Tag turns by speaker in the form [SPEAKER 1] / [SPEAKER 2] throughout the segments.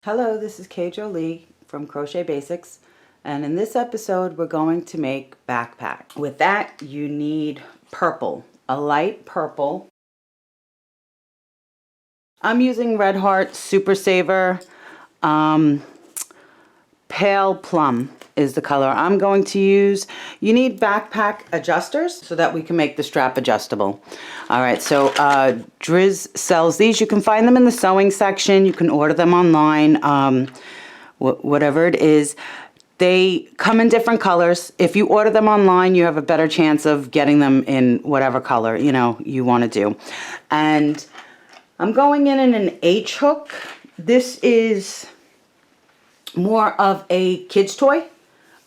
[SPEAKER 1] Hello, this is K.Jolie from Crochet Basics, and in this episode we're going to make backpack. With that you need purple, a light purple. I'm using Red Heart Super Saver. Pale plum is the color I'm going to use. You need backpack adjusters so that we can make the strap adjustable. Alright, so Driz sells these. You can find them in the sewing section. You can order them online, whatever it is. They come in different colors. If you order them online, you have a better chance of getting them in whatever color you want to do. And I'm going in an H hook. This is more of a kid's toy,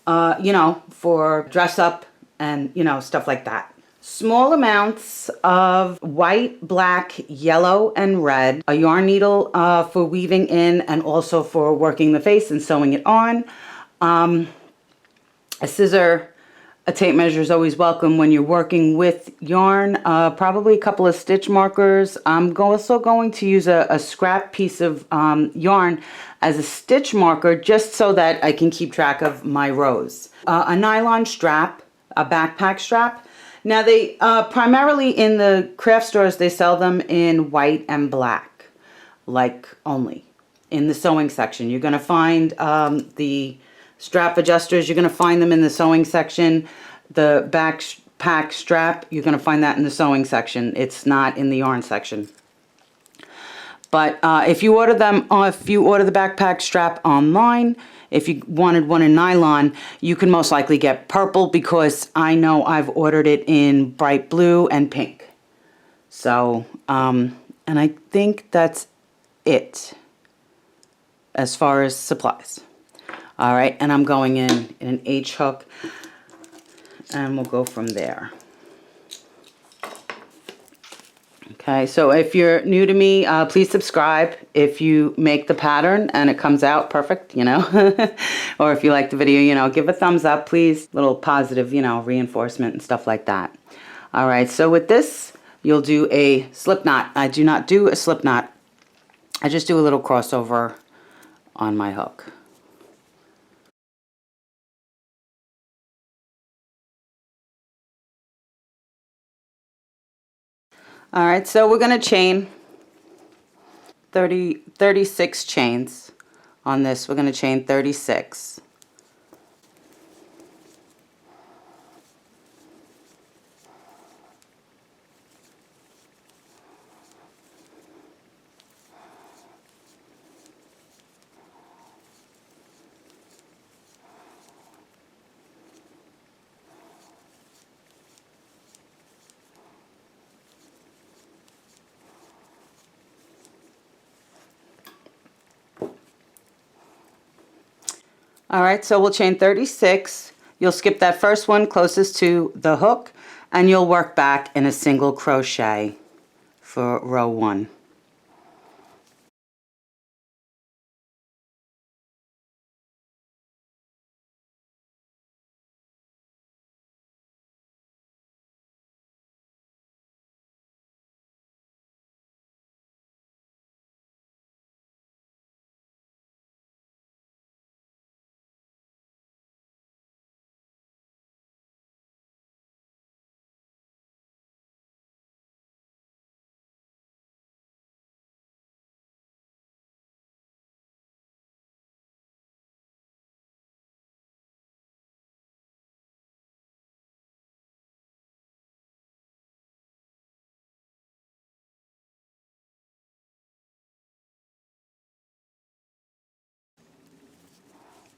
[SPEAKER 1] for dress up and, stuff like that. Small amounts of white, black, yellow, and red. A yarn needle for weaving in and also for working the face and sewing it on. A scissor, a tape measure is always welcome when you're working with yarn. Probably a couple of stitch markers. I'm also going to use a scrap piece of yarn as a stitch marker just so that I can keep track of my rows. A nylon strap, a backpack strap. Now they primarily in the craft stores they sell them in white and black, like only. In the sewing section you're going to find the strap adjusters, you're going to find them in the sewing section. The backpack strap, you're going to find that in the sewing section. It's not in the yarn section. But if you order the backpack strap online, if you wanted one in nylon, you can most likely get purple because I know I've ordered it in bright blue and pink. So, and I think that's it as far as supplies. All right, and I'm going in an H hook, and we'll go from there. Okay, so if you're new to me, please subscribe if you make the pattern and it comes out perfect, or if you like the video, give a thumbs up, please. Little positive, reinforcement and stuff like that. All right, so with this, you'll do a slip knot. I do not do a slip knot. I just do a little crossover on my hook. All right, so we're going to chain 36 chains on this. We're going to chain 36. All right, so we'll chain 36. You'll skip that first one closest to the hook, and you'll work back in a single crochet for row 1.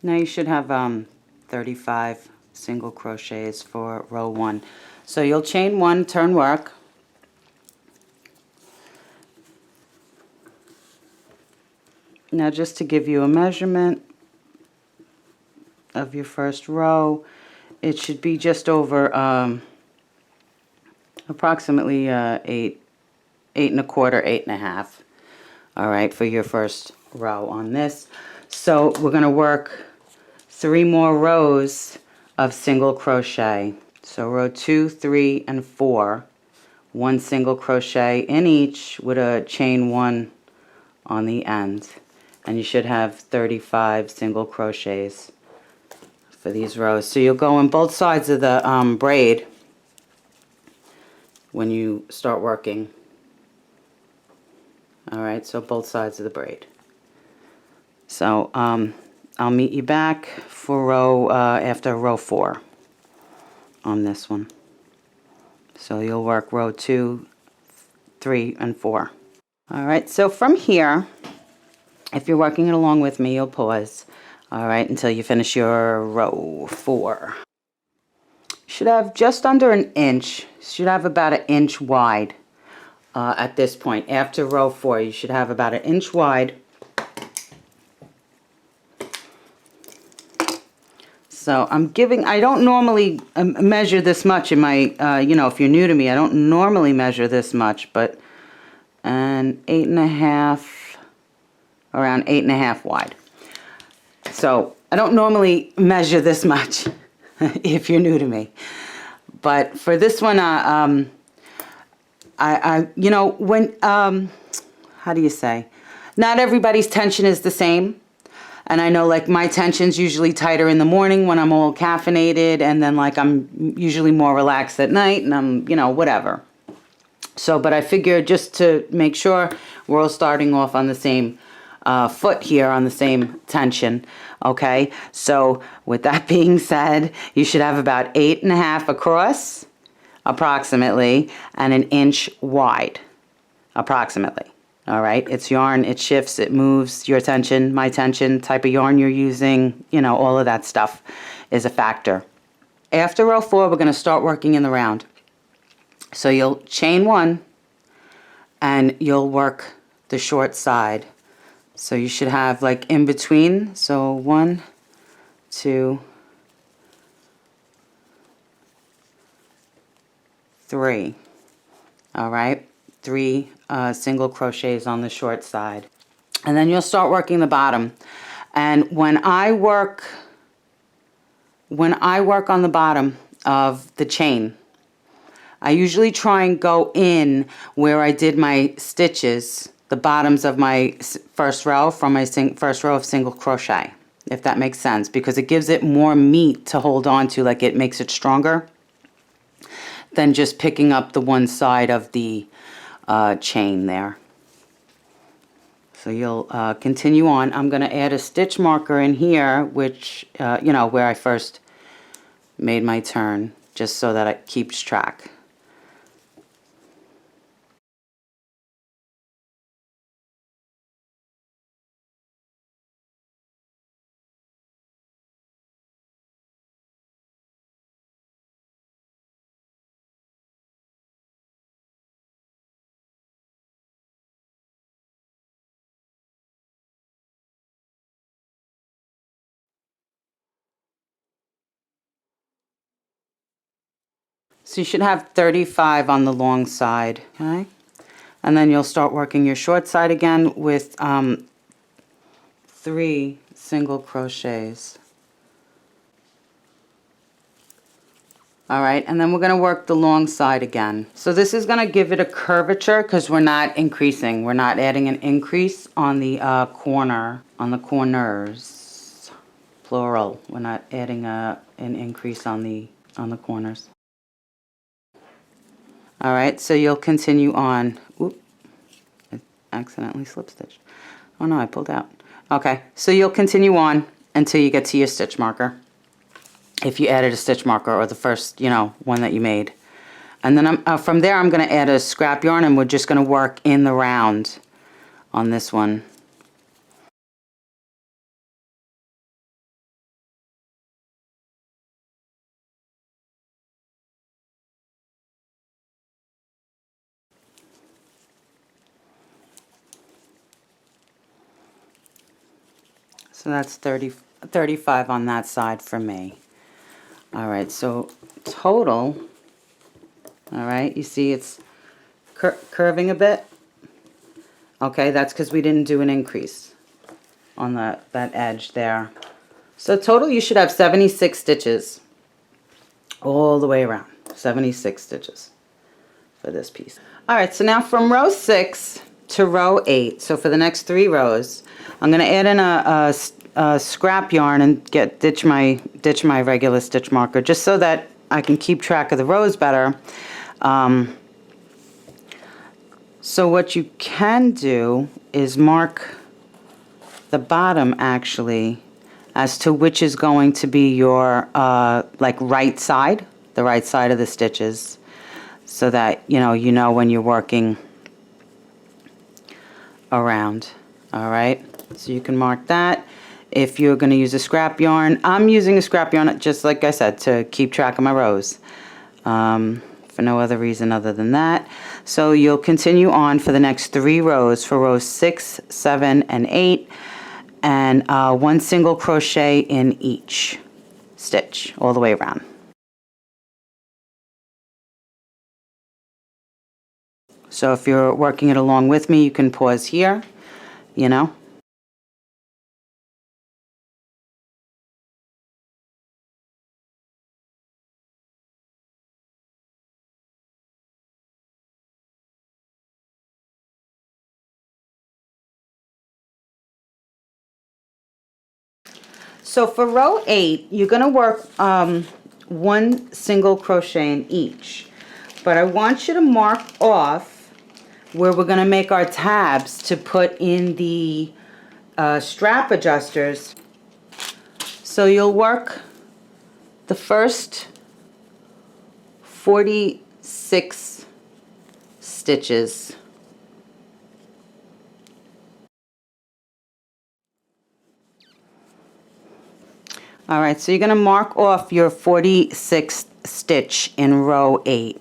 [SPEAKER 1] Now you should have 35 single crochets for row 1. So you'll chain 1, turn work. Now just to give you a measurement of your first row, it should be just over approximately 8 1/4, 8 1/2. All right, for your first row on this. So we're going to work 3 more rows of single crochet. So row 2, 3, and 4, 1 single crochet in each with a chain 1 on the end. And you should have 35 single crochets for these rows. So you'll go on both sides of the braid when you start working. Alright, so both sides of the braid. So I'll meet you back for row after row 4 on this one. So you'll work row 2, 3, and 4. Alright, so from here, if you're working it along with me, you'll pause, alright, until you finish your row 4. You should have just under an inch. You should have about an inch wide at this point. After row 4, you should have about an inch wide. So I don't normally measure this much in my, you know, if you're new to me, I don't normally measure this much, but an 8.5, around 8.5 wide. So I don't normally measure this much if you're new to me. But for this one, you know, when, how do you say? Not everybody's tension is the same. And I know, like, my tension's usually tighter in the morning when I'm all caffeinated, and then, like, I'm usually more relaxed at night, and I'm, you know, whatever. So, but I figured just to make sure we're all starting off on the same foot here, on the same tension, okay? So, with that being said, you should have about 8.5 across, approximately, and an inch wide, approximately. All right, it's yarn, it shifts, it moves, your tension, my tension, type of yarn you're using, you know, all of that stuff is a factor. After row 4, we're going to start working in the round. So you'll chain 1 and you'll work the short side. So you should have like in between, so 1, 2, 3. All right. 3 single crochets on the short side, and then you'll start working the bottom. And when I work on the bottom of the chain, I usually try and go in where I did my stitches, the bottoms of my first row from my first row of single crochet, if that makes sense, because it gives it more meat to hold on to, like it makes it stronger than just picking up the one side of the chain there. So you'll continue on. I'm going to add a stitch marker in here, which, you know, where I first made my turn, just so that it keeps track. So you should have 35 on the long side, okay? And then you'll start working your short side again with 3 single crochets. All right, and then we're going to work the long side again. So this is going to give it a curvature because we're not increasing. We're not adding an increase on the corner, on the corners, plural. We're not adding an increase on the corners. All right, so you'll continue on. Oop, I accidentally slip stitched. Oh no, I pulled out. Okay, so you'll continue on until you get to your stitch marker. If you added a stitch marker or the first, you know, one that you made. And then from there I'm going to add a scrap yarn, and we're just going to work in the round on this one. So that's 35 on that side for me. All right, so total, all right, you see it's curving a bit. Okay, that's because we didn't do an increase on that edge there. So total you should have 76 stitches all the way around. 76 stitches for this piece. All right, so now from row 6, to row 8. So for the next 3 rows, I'm going to add in a scrap yarn and ditch my regular stitch marker, just so that I can keep track of the rows better. So what you can do is mark the bottom actually as to which is going to be your like right side, the right side of the stitches, so that you know when you're working around. All right, so you can mark that. If you're going to use a scrap yarn, I'm using a scrap yarn just like I said to keep track of my rows, for no other reason other than that. So you'll continue on for the next 3 rows, for rows 6, 7, and 8, and 1 single crochet in each stitch all the way around. So if you're working it along with me, you can pause here, you know. So for row 8, you're going to work 1 single crochet in each. But I want you to mark off where we're going to make our tabs to put in the strap adjusters. So you'll work the first 46 stitches. All right, so you're going to mark off your 46th stitch in row 8.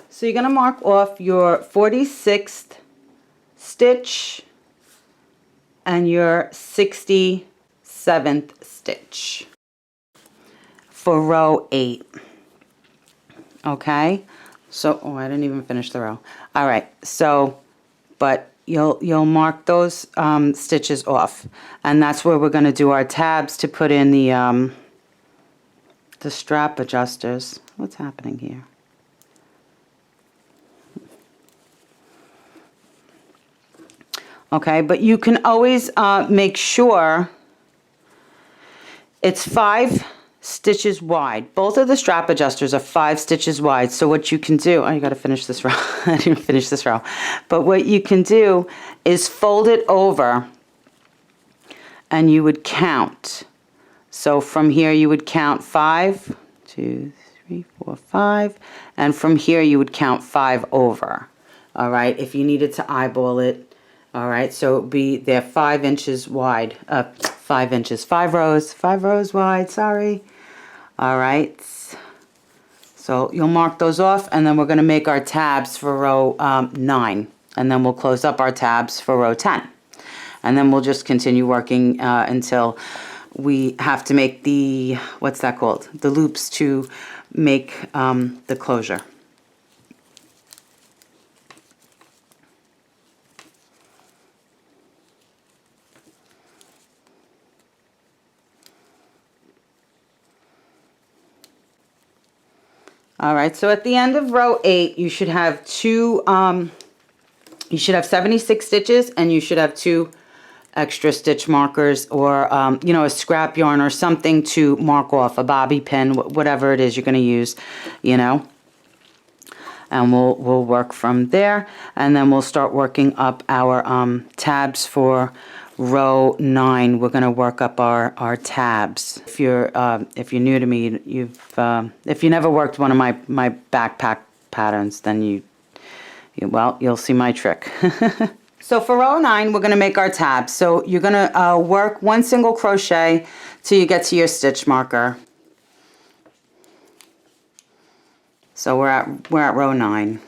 [SPEAKER 1] So you're going to mark off your 46th stitch and your 67th stitch for row 8. Okay? So, oh, I didn't even finish the row. All right, so, but you'll mark those stitches off, and that's where we're going to do our tabs to put in the strap adjusters. What's happening here? Okay, but you can always make sure it's 5 stitches wide. Both of the strap adjusters are 5 stitches wide. So what you can do, oh, you got to finish this row. I didn't finish this row. But what you can do is fold it over and you would count. So from here you would count 5, 2, 3, 4, 5, and from here you would count 5 over. All right, if you needed to eyeball it. All right, so it would be, they're 5 inches wide, 5 inches, 5 rows wide, sorry. All right, so you'll mark those off, and then we're going to make our tabs for row 9, and then we'll close up our tabs for row 10. And then we'll just continue working until we have to make the, what's that called? The loops to make the closure. All right, so at the end of row 8, you should have 76 stitches, and you should have 2 extra stitch markers, or you know, a scrap yarn or something to mark off, a bobby pin, whatever it is you're going to use, you know. And we'll work from there, and then we'll start working up our tabs for row 9. We're going to work up our tabs. If you're new to me, if you never worked one of my backpack patterns, then you'll see my trick. So for row 9, we're going to make our tabs. So you're going to work 1 single crochet till you get to your stitch marker. So we're at row 9.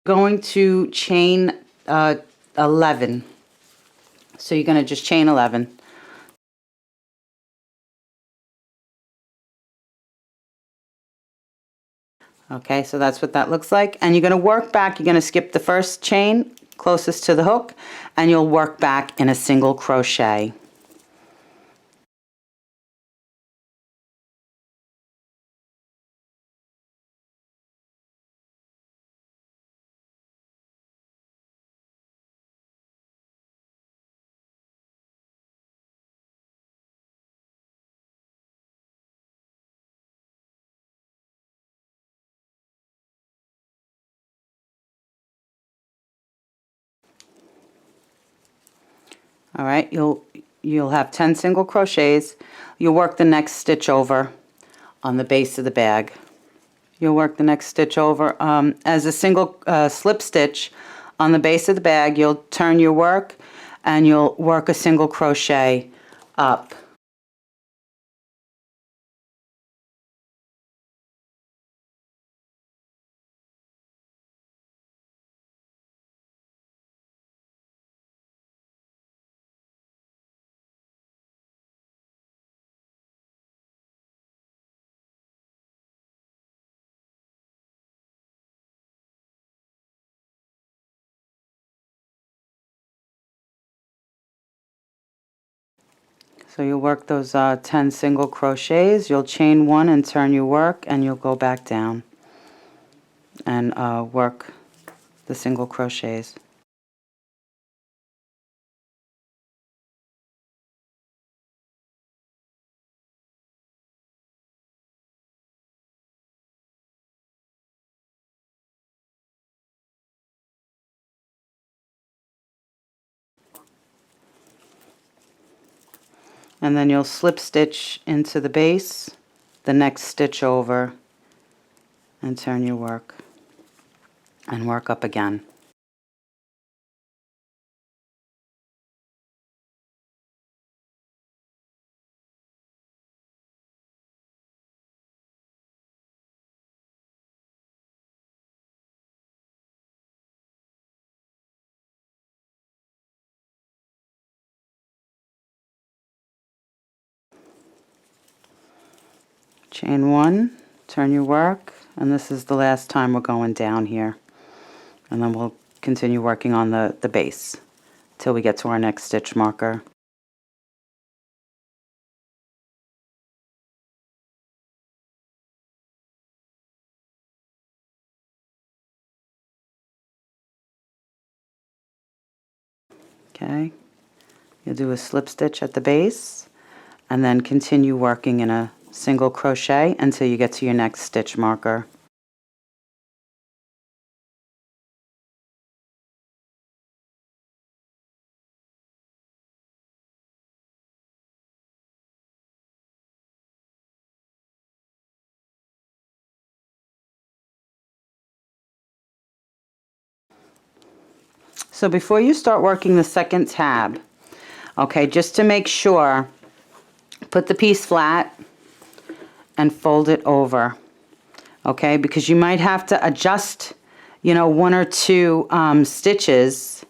[SPEAKER 1] Going to chain 11. So you're going to just chain 11. Okay, so that's what that looks like. And you're going to work back. You're going to skip the first chain closest to the hook, and you'll work back in a single crochet. All right, you'll have 10 single crochets. You'll work the next stitch over on the base of the bag. You'll work the next stitch over as a single slip stitch on the base of the bag. You'll turn your work and you'll work a single crochet up. So you'll work those 10 single crochets, you'll chain one and turn your work, and you'll go back down and work the single crochets. And then you'll slip stitch into the base, the next stitch over, and turn your work and work up again. Chain one, turn your work, and this is the last time we're going down here. And then we'll continue working on the base till we get to our next stitch marker. Okay, you'll do a slip stitch at the base and then continue working in a single crochet until you get to your next stitch marker. So before you start working the second tab, okay, just to make sure, put the piece flat and fold it over, okay, because you might have to adjust, you know, one or two stitches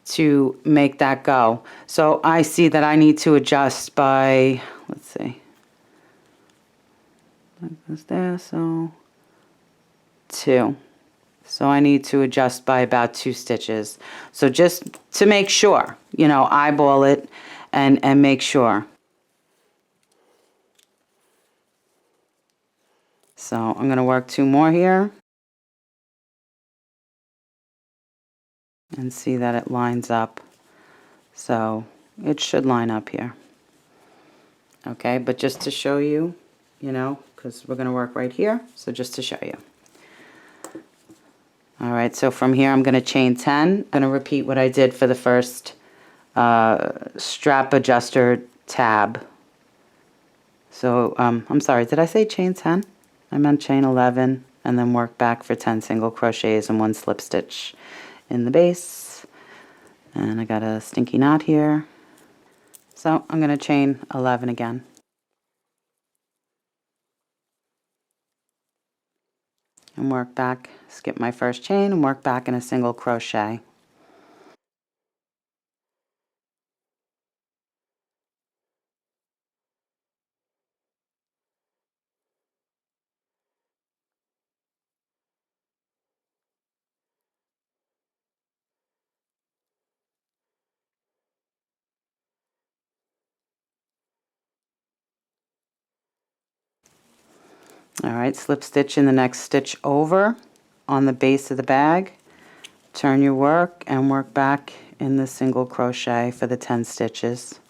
[SPEAKER 1] to make that go. So I see that I need to adjust by, let's see, that goes there, so 2. So I need to adjust by about 2 stitches. So just to make sure, you know, eyeball it and make sure. So I'm going to work 2 more here and see that it lines up. So it should line up here. Okay, but just to show you, you know, because we're going to work right here. So just to show you. All right, so from here I'm going to chain 10. I'm going to repeat what I did for the first strap adjuster tab. So I'm sorry, did I say chain 10? I meant chain 11 and then work back for 10 single crochets and 1 slip stitch in the base. And I got a stinky knot here. So I'm going to chain 11 again. and work back, skip my first chain and work back in a single crochet. Alright, slip stitch in the next stitch over on the base of the bag, turn your work and work back in the single crochet for the 10 stitches.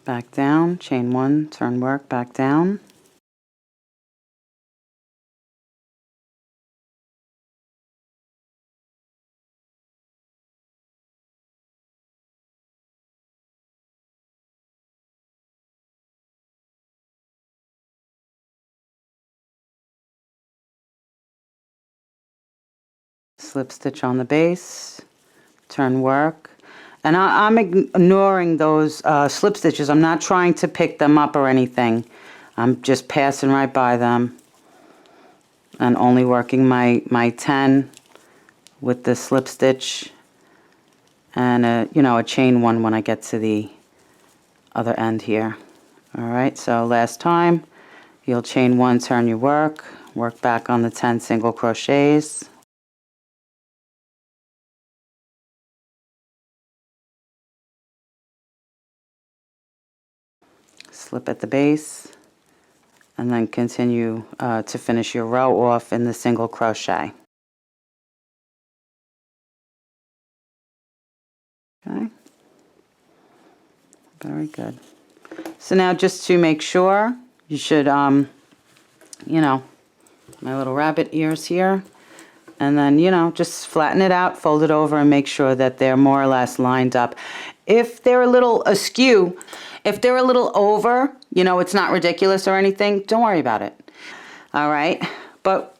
[SPEAKER 1] Back down, chain 1, turn work, back down. Slip stitch on the base, turn work. And I'm ignoring those slip stitches. I'm not trying to pick them up or anything. I'm just passing right by them and only working my 10 with the slip stitch and a chain 1 when I get to the other end here. Alright, so last time you'll chain 1, turn your work back on the 10 single crochets. Slip at the base and then continue to finish your row off in the single crochet. Okay, very good. So now just to make sure, you should, you know, my little rabbit ears here, and then, you know, just flatten it out, fold it over, and make sure that they're more or less lined up. If they're a little askew, if they're a little over, you know, it's not ridiculous or anything, don't worry about it. All right, but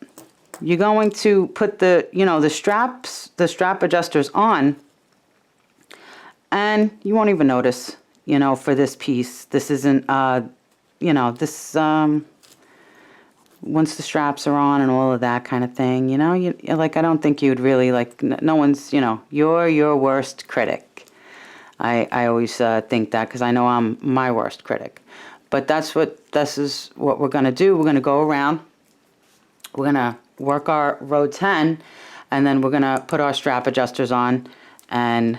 [SPEAKER 1] you're going to put the, you know, the strap adjusters on, and you won't even notice, you know, for this piece. This isn't, you know, this, once the straps are on and all of that kind of thing, you know, like, I don't think you'd really, like, no one's, you know, you're your worst critic. I always think that, because I know I'm my worst critic. But this is what we're going to do. We're going to go around, we're going to work our row 10, and then we're going to put our strap adjusters on and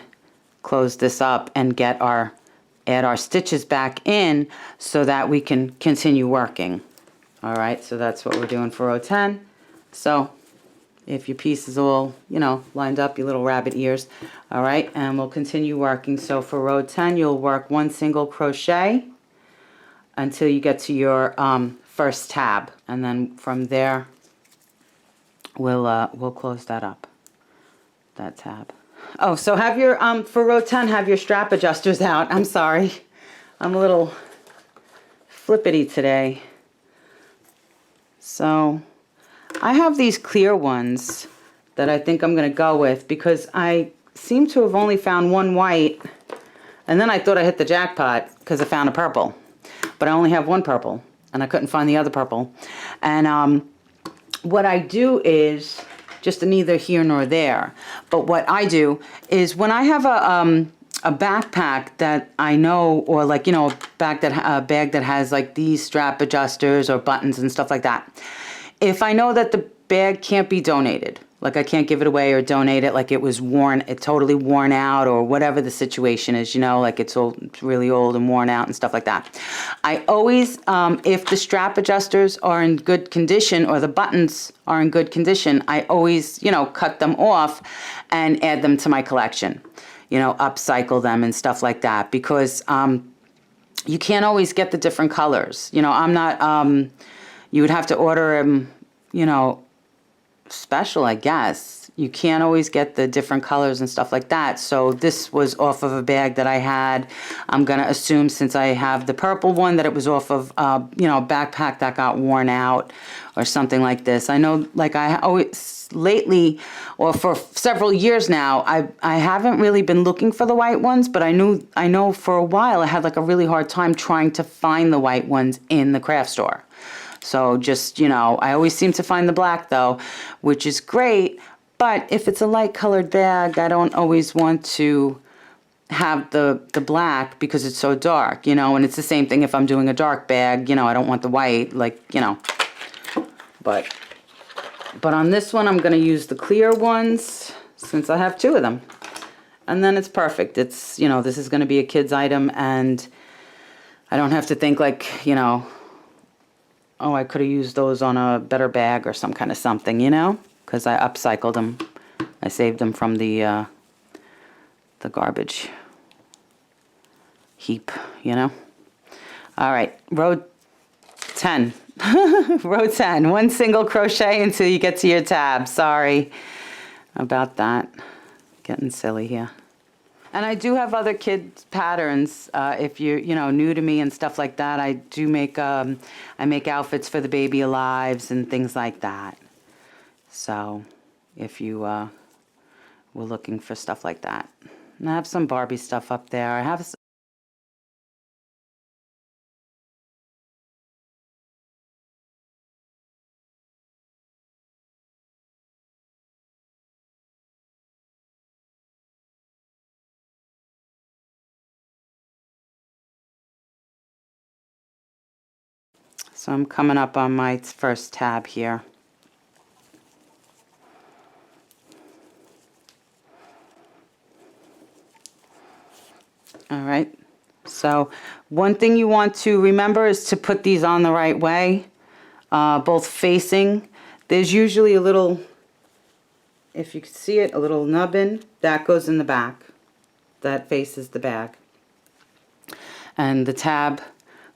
[SPEAKER 1] close this up and add our stitches back in so that we can continue working. All right, so that's what we're doing for row 10. So if your piece is all, you know, lined up, your little rabbit ears, all right, and we'll continue working. So for row 10, you'll work 1 single crochet until you get to your first tab, and then from there we'll close that up, that tab. Oh, so have your for row 10, have your strap adjusters out. I'm sorry, I'm a little flippity today. So I have these clear ones that I think I'm going to go with, because I seem to have only found one white, and then I thought I hit the jackpot because I found a purple, but I only have one purple and I couldn't find the other purple. And what I do is just neither here nor there, but what I do is when I have a backpack that I know, or like, you know, a bag that has like these strap adjusters or buttons and stuff like that, if I know that the bag can't be donated, like I can't give it away or donate it, like it was totally worn out, or whatever the situation is, you know, like it's really old and worn out and stuff like that, I always, if the strap adjusters are in good condition or the buttons are in good condition, I always, you know, cut them off and add them to my collection, you know, upcycle them and stuff like that, because you can't always get the different colors. You know, I'm not, you would have to order them, you know, special, I guess, you can't always get the different colors and stuff like that. So this was off of a bag that I had. I'm going to assume, since I have the purple one, that it was off of, you know, a backpack that got worn out or something like this. I know, like, I always, lately, or for several years now, I haven't really been looking for the white ones, but I know for a while I had like a really hard time trying to find the white ones in the craft store. So just, you know, I always seem to find the black though, which is great. But if it's a light colored bag, I don't always want to have the black because it's so dark, you know, and it's the same thing if I'm doing a dark bag, you know, I don't want the white, like, you know, but on this one, I'm going to use the clear ones since I have 2 of them. And then it's perfect. It's, you know, this is going to be a kid's item, and I don't have to think like, you know, oh, I could have used those on a better bag or some kind of something, you know, because I upcycled them. I saved them from the garbage heap, you know. All right, row 10. Row 10, 1 single crochet until you get to your tab. Sorry about that. Getting silly here. And I do have other kids patterns. If you're, you know, new to me and stuff like that, I do make I make outfits for the Baby Alives and things like that. So if you were looking for stuff like that, and I have some Barbie stuff up there. I have. So I'm coming up on my first tab here. All right, so one thing you want to remember is to put these on the right way, both facing. There's usually a little, if you can see it, a little nubbin that goes in the back, that faces the bag. And the tab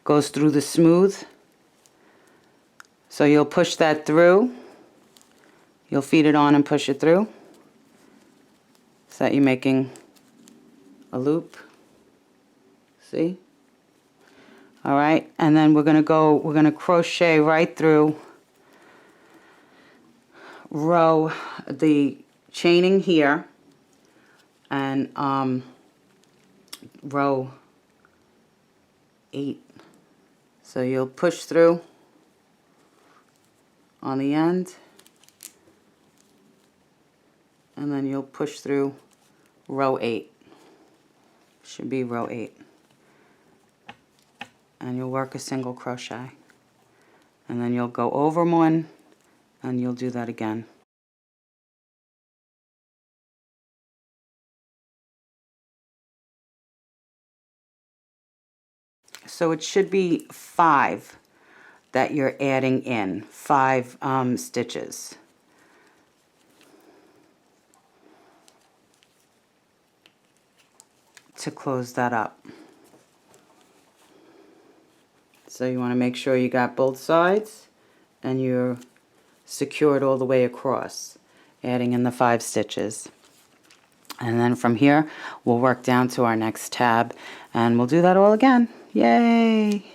[SPEAKER 1] goes through the smooth. So you'll push that through. You'll feed it on and push it through, so that you're making a loop. See? All right, and then we're gonna crochet right through row, the chaining here, and row 8. So you'll push through on the end, and then you'll push through row 8. Should be row 8. And you'll work a single crochet, and then you'll go over one, and you'll do that again. So it should be 5 that you're adding in, 5 stitches. To close that up. So you want to make sure you got both sides and you're secured all the way across, adding in the 5 stitches. And then from here, we'll work down to our next tab, and we'll do that all again. Yay!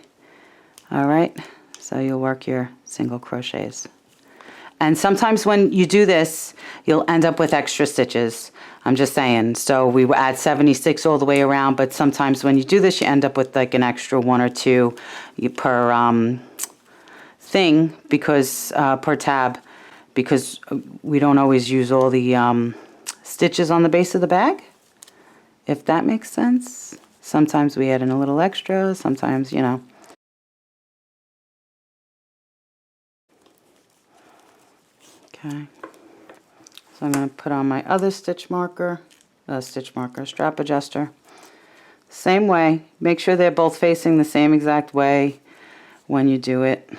[SPEAKER 1] All right, so you'll work your single crochets. And sometimes when you do this, you'll end up with extra stitches. I'm just saying. So we add 76 all the way around, but sometimes when you do this, you end up with like an extra 1 or 2 per thing, because per tab, because we don't always use all the stitches on the base of the bag, if that makes sense. Sometimes we add in a little extra, sometimes, you know. Okay, so I'm going to put on my other strap adjuster. Same way, make sure they're both facing the same exact way when you do it,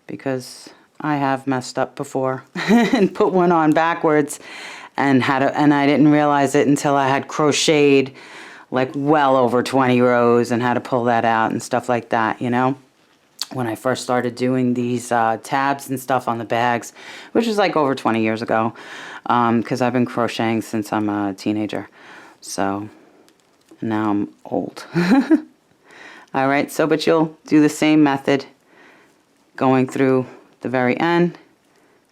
[SPEAKER 1] because I have messed up before and put one on backwards and I didn't realize it until I had crocheted like well over 20 rows and had to pull that out and stuff like that, you know. when I first started doing these tabs and stuff on the bags, which was like over 20 years ago, because I've been crocheting since I'm a teenager. So now I'm old. All right, so but you'll do the same method, going through the very end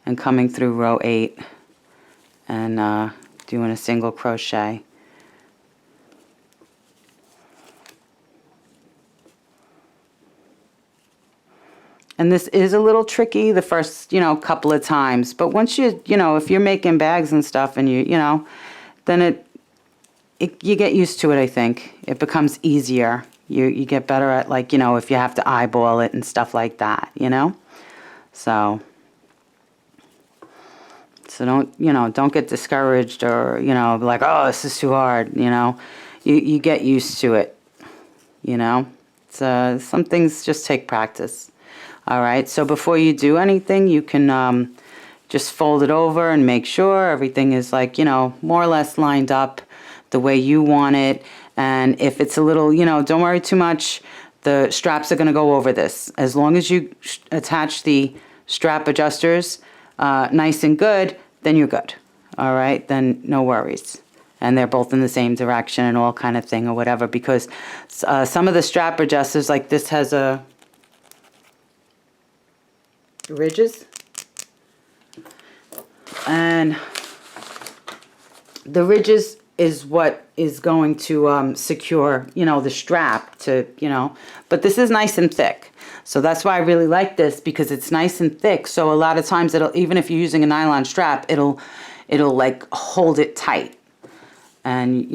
[SPEAKER 1] and coming through row 8 and doing a single crochet. And this is a little tricky the first, couple of times. But once you if you're making bags and stuff and then you get used to it, I think. It becomes easier. You get better at, like, if you have to eyeball it and stuff like that, So don't get discouraged or, like, oh, this is too hard, You get used to it, Some things just take practice. All right, so before you do anything, you can just fold it over and make sure everything is, like, more or less lined up the way you want it. And if it's a little, don't worry too much. The straps are going to go over this. As long as you attach the strap adjusters nice and good, then you're good. All right, then no worries. And they're both in the same direction and all kind of thing or whatever, because some of the strap adjusters, like this, has a ridges, and the ridges is what is going to secure the strap to but this is nice and thick, so that's why I really like this, because it's nice and thick. So a lot of times it'll, even if you're using a nylon strap, it'll like hold it tight and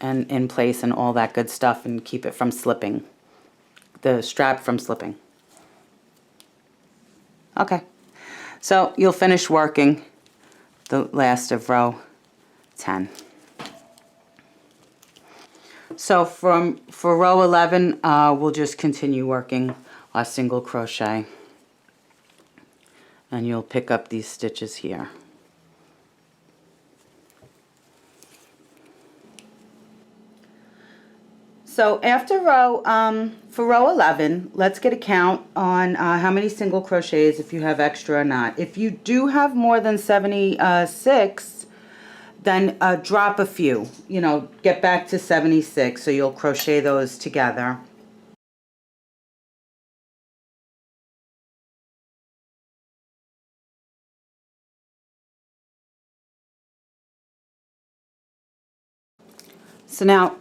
[SPEAKER 1] and in place and all that good stuff, and keep it from slipping, the strap from slipping. Okay, so you'll finish working the last of row 10. So for row 11, we'll just continue working our single crochet, and you'll pick up these stitches here. So after for row 11, let's get a count on how many single crochets, if you have extra or not. If you do have more than 76, then drop a few, get back to 76, so you'll crochet those together. So now,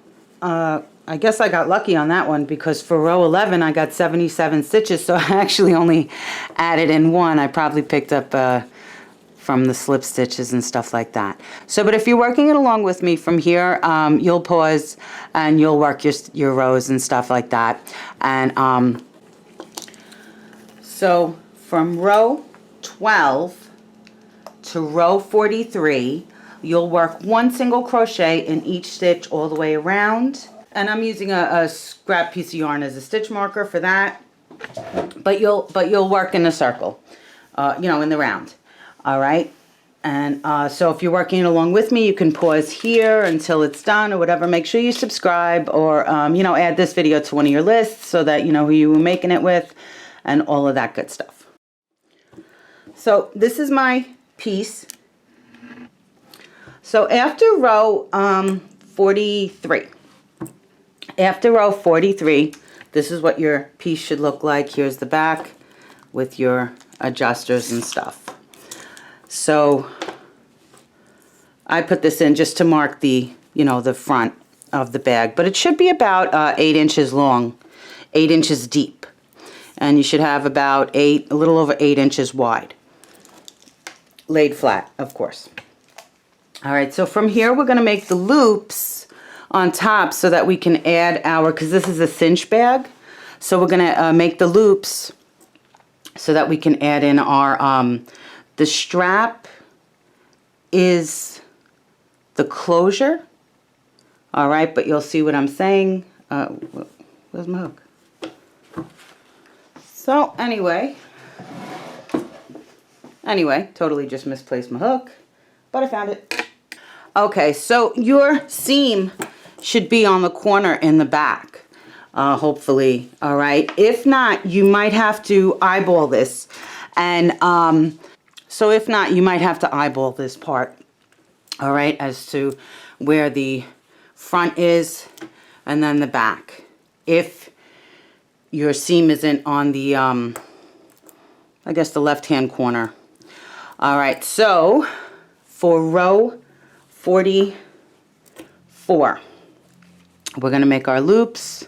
[SPEAKER 1] I guess I got lucky on that one, because for row 11 I got 77 stitches, so I actually only added in one. I probably picked up from the slip stitches and stuff like that. So, but if you're working it along with me from here, you'll pause and you'll work your rows and stuff like that. And so from row 12 to row 43, you'll work one single crochet in each stitch all the way around. And I'm using a scrap piece of yarn as a stitch marker for that. But you'll work in a circle, in the round. All right. And so if you're working along with me, you can pause here until it's done or whatever. Make sure you subscribe, or add this video to one of your lists so that you know who you were making it with and all of that good stuff. So this is my piece. So after row 43. After row 43, this is what your piece should look like. Here's the back with your adjusters and stuff. So I put this in just to mark the, the front of the bag, but it should be about 8 inches long, 8 inches deep, and you should have about a little over 8 inches wide, laid flat, of course. All right, so from here we're going to make the loops on top so that we can add because this is a cinch bag, so we're going to make the loops so that we can add in our, the strap is the closure, all right, but you'll see what I'm saying. Where's my hook? So anyway, totally just misplaced my hook, but I found it. Okay, so your seam should be on the corner in the back. hopefully. All right. If not, you might have to eyeball this. And so if not, you might have to eyeball this part. All right, as to where the front is and then the back. If your seam isn't on the, I guess the left-hand corner. All right, so for row 44, we're going to make our loops.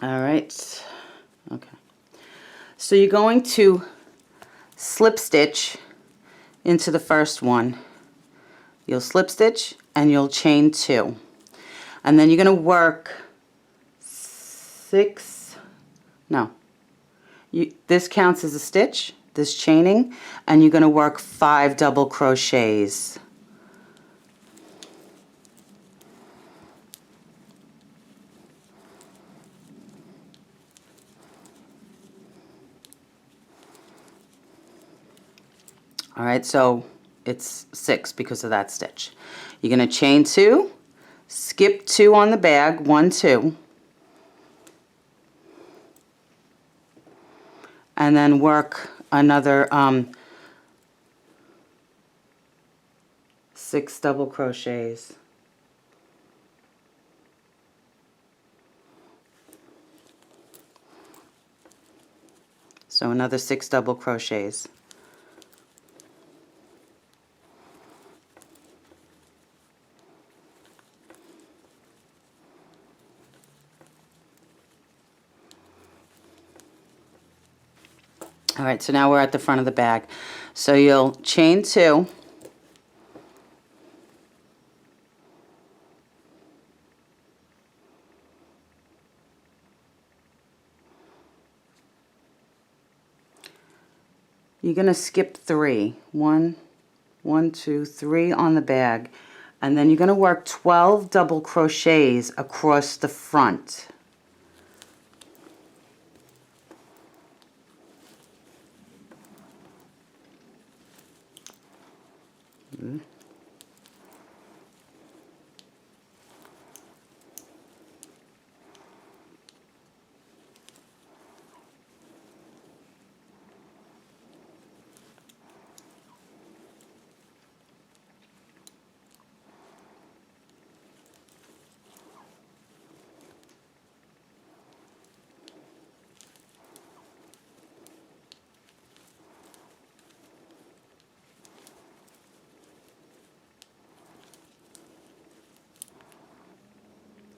[SPEAKER 1] All right, okay. So you're going to slip stitch into the first one. You'll slip stitch and you'll chain 2. And then you're going to work this counts as a stitch, this chaining, and you're going to work 5 double crochets. All right, so it's 6 because of that stitch. You're going to chain 2, skip 2 on the bag, 1, 2, and then work another 6 double crochets. So another 6 double crochets. All right, so now we're at the front of the bag. So you'll chain 2. You're going to skip 3. 1, 2, 3 on the bag. And then you're going to work 12 double crochets across the front.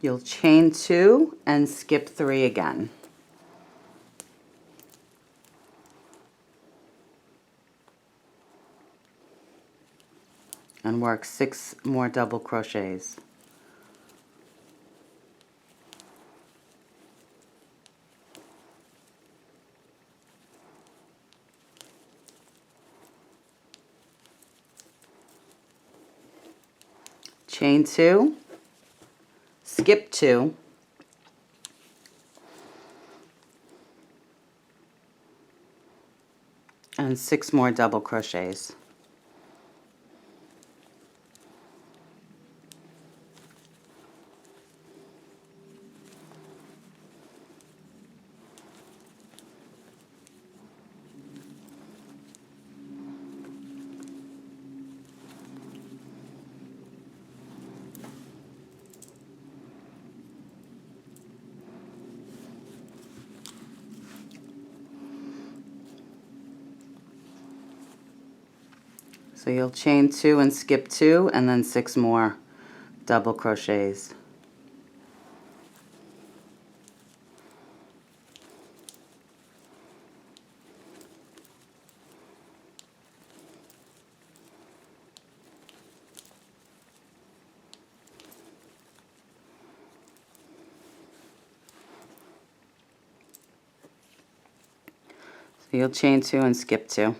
[SPEAKER 1] You'll chain 2 and skip 3 again. And work 6 more double crochets. Chain 2, skip 2, and 6 more double crochets. So you'll chain 2 and skip 2 and then 6 more double crochets. So you'll chain 2 and skip 2.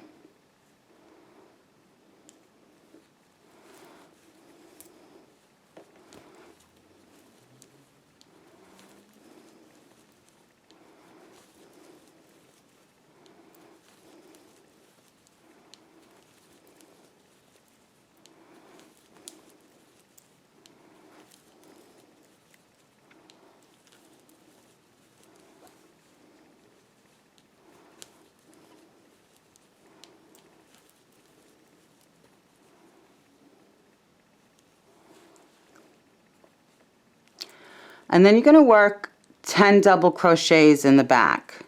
[SPEAKER 1] And then you're going to work 10 double crochets in the back.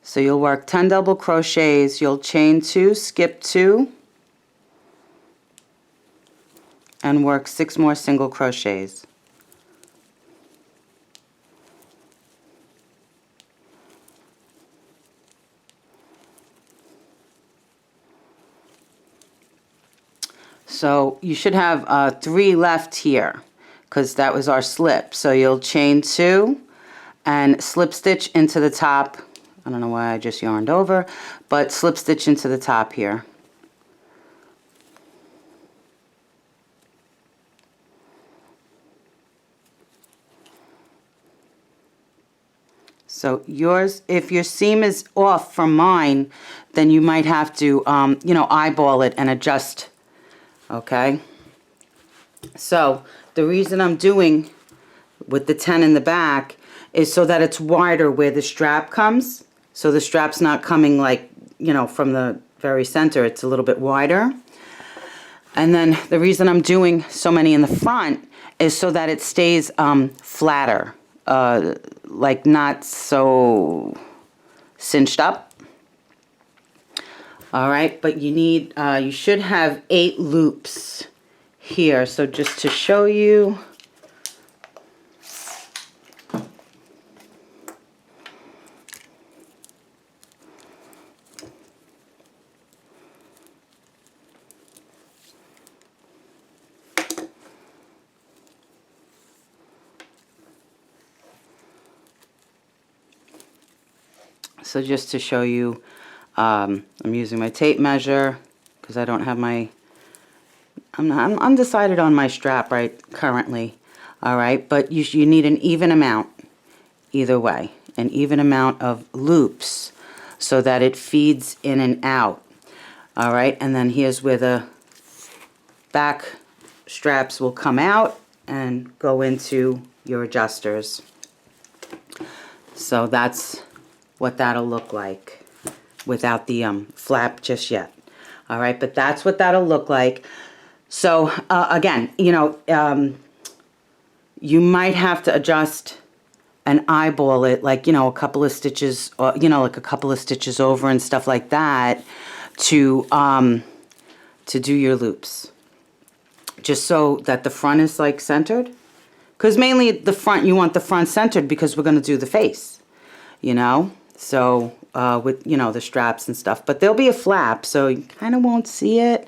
[SPEAKER 1] So you'll work 10 double crochets, you'll chain 2, skip 2, and work 6 more single crochets. So you should have 3 left here, because that was our slip. So you'll chain 2 and slip stitch into the top. I don't know why I just yarned over, but slip stitch into the top here. So yours, if your seam is off from mine, then you might have to, you know, eyeball it and adjust, okay? So the reason I'm doing with the 10 in the back is so that it's wider where the strap comes. So the strap's not coming like, you know, from the very center. It's a little bit wider. And then the reason I'm doing so many in the front is so that it stays flatter, like not so cinched up. All right, but you need, you should have 8 loops here. So just to show you, I'm using my tape measure because I don't have my, I'm undecided on my strap right currently. All right, but you need an even amount either way, an even amount of loops so that it feeds in and out. All right, and then here's where the back straps will come out and go into your adjusters. So that's what that'll look like without the flap just yet. All right, but that's what that'll look like. So again, you know, you might have to adjust and eyeball it, like, you know, a couple of stitches, or, you know, like a couple of stitches over and stuff like that to do your loops, just so that the front is like centered. Because mainly the front, you want the front centered because we're going to do the face, you know. So with, you know, the straps and stuff, but there'll be a flap, so you kind of won't see it.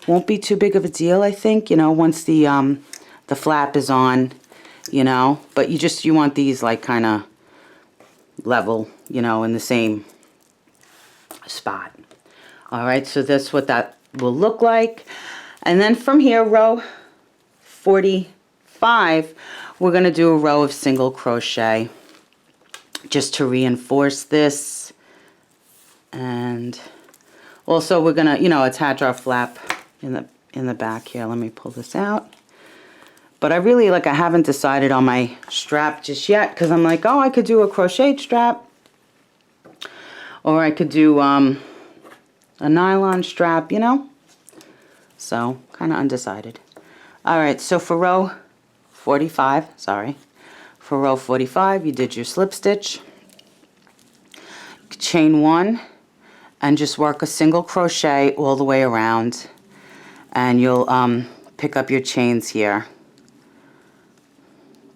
[SPEAKER 1] Won't be too big of a deal, I think, you know, once the flap is on, you know. But you want these like kind of level, you know, in the same spot. All right, so that's what that will look like. And then from here, row 45, we're going to do a row of single crochet just to reinforce this. And also we're going to, you know, attach our flap in the back here. Let me pull this out. But I really, like, I haven't decided on my strap just yet, because I'm like, oh, I could do a crochet strap, or I could do a nylon strap, you know. So kind of undecided. All right, so for row 45, for row 45, you did your slip stitch, chain 1, and just work a single crochet all the way around, and you'll pick up your chains here.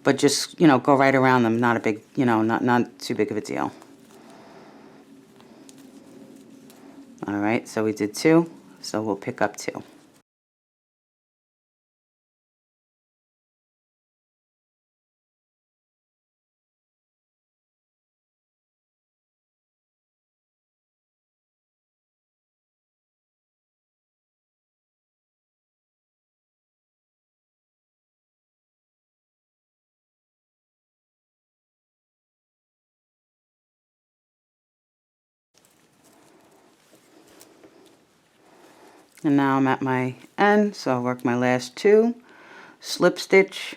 [SPEAKER 1] But just, you know, go right around them. Not a big, you know, not too big of a deal. All right, so we did 2, so we'll pick up 2. And now I'm at my end, so I'll work my last 2, slip stitch,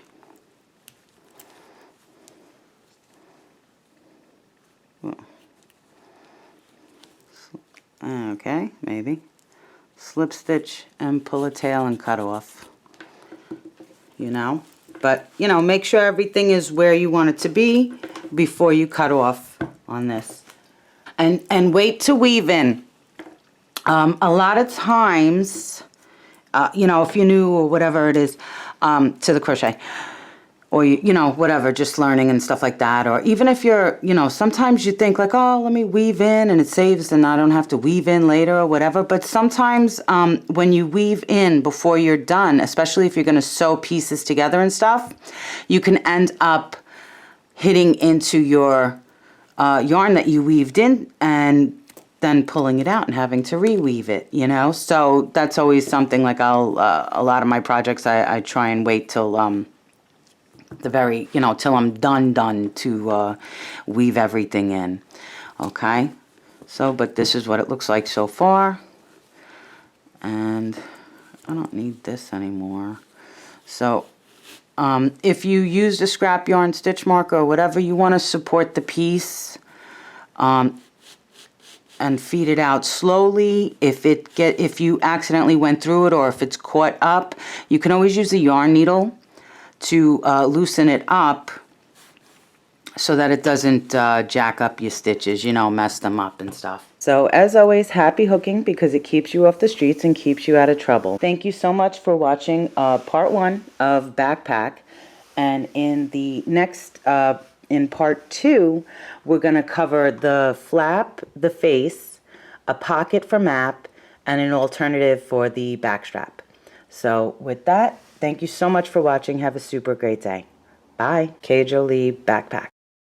[SPEAKER 1] okay, maybe, slip stitch and pull a tail and cut off, you know. But, you know, make sure everything is where you want it to be before you cut off on this. And wait to weave in. A lot of times, you know, if you're new or whatever it is, to the crochet, or, you know, whatever, just learning and stuff like that. Or even if you're, you know, sometimes you think like, oh, let me weave in and it saves and I don't have to weave in later or whatever. But sometimes when you weave in before you're done, especially if you're going to sew pieces together and stuff, you can end up hitting into your yarn that you weaved in and then pulling it out and having to reweave it, you know. So that's always something like a lot of my projects, I try and wait till the very, you know, till I'm done to weave everything in. Okay, so but this is what it looks like so far, and I don't need this anymore. So if you used a scrap yarn stitch marker or whatever, you want to support the piece and feed it out slowly. If you accidentally went through it or if it's caught up, you can always use a yarn needle to loosen it up so that it doesn't jack up your stitches, you know, mess them up and stuff. So as always, happy hooking because it keeps you off the streets and keeps you out of trouble. Thank you so much for watching part 1 of BackPack. And in the next, in part 2, we're going to cover the flap, the face, a pocket for map, and an alternative for the back strap. So with that, thank you so much for watching. Have a super great day. Bye. K.Jolie BackPack.